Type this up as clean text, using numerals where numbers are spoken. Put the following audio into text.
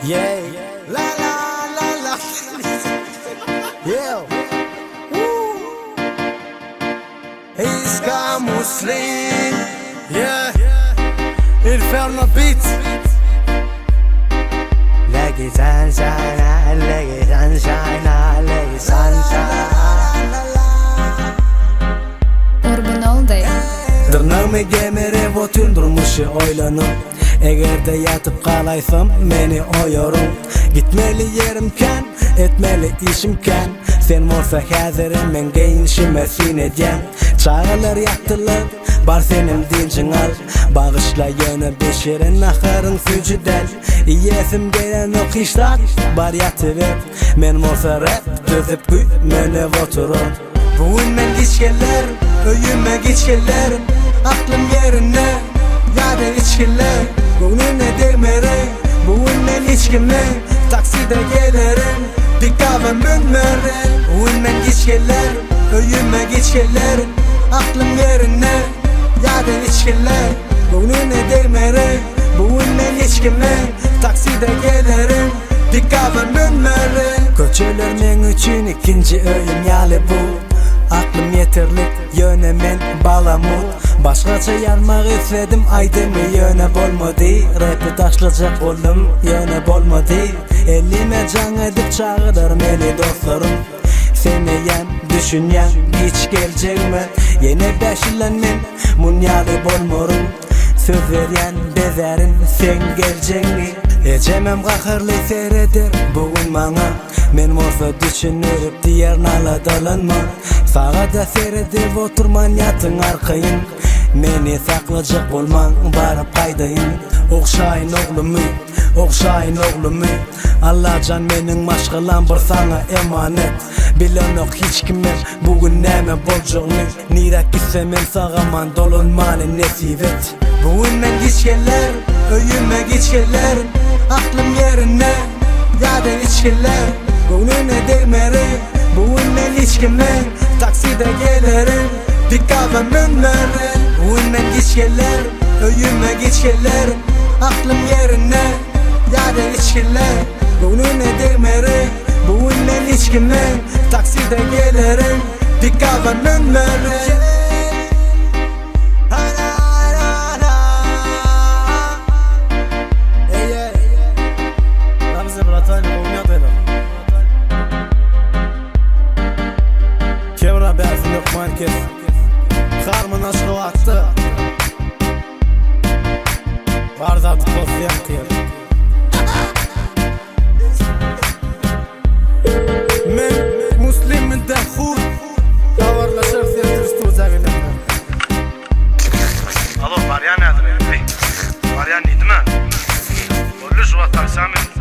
Yeah, la la la la. Yeah. Woo. Iska Muslim. Yeah. Inferno Beats. Like it sunshine, like it sunshine, like it sunshine. Urban all day. Dırnağımı gemirip oturdurmuşu oylanım. Eğer de yatıp kalaysam beni oyorum. Gitmeli yerimken, etmeli işimken. Sen olsa hazırım ben gençime sineceğim. Çağlar yaktılar, bar senin dincin al. Bağışla yönü beşirin ahırın sücüden. İyesim gelen o kışlar, bar yatıver. Men olsa rap, düzüp güymene oturur. Bugün ben geçkeler, öyüme geçkeler. Aklım yerine, yada içkiler. Gönlüne değmere, bugün ben içkime. Takside gelirim, bir kahvem önmere. Bugün ben geçkeler, öyüme geçkeler. Aklım yerine, yada içkiler. Gönlüne değmere, bugün ben içkime. Takside gelirim, bir kahvem önmere. Köçülür men üçün ikinci öyüm yalı bu. Aklım yeterlik yönemen balamut. Başkaça yanmak istedim aydımı yöne bolmadı. Rap'i taşlayacak oldum yöne bolmadı. Elime can edip çağırırım eli dostlarım. Seni yen düşünyen hiç gelecek mi? Yine beşilenmen munyalı bolmorum. Söz veren bezerin sen gelecek mi? Ecemem kahırlı seyreder bugün bana. Men olsa düşünürüp diğer nala dalanma. Sağa da seyredip oturman yatın arkayın. Meni saklayacak olman barıp kaydayın. Okşayın oğlumu, okşayın oğlumu. Allah can menin maşgılan bir sana emanet. Bilen ok hiç kimem bugün neme bolcağını. Nirak gitsem en sağaman dolunmanı nesip et. Bugün ben geçkeler, öyüme geçkeler. Aklım yerine, yada içkiler. Gönlüne değmere, bugün ben içkime. Takside gelirim, bir kahvem önmere. Bugün ben geçkeler, öyüme geçkeler. Aklım yerine, yada içkiler. Gönlüne değmere, bugün ben içkime. Takside gelirim, bir kahvem önmere. Kevra benzin yok market. Karmın aşkı attı. Barzat koslayan kıyır. Men muslimin de khur. Davarlaşır siyatırıştı uzağıyla. Alo, Varyan nedir? Varyan neydi mi? Ollu şu vatan Samin.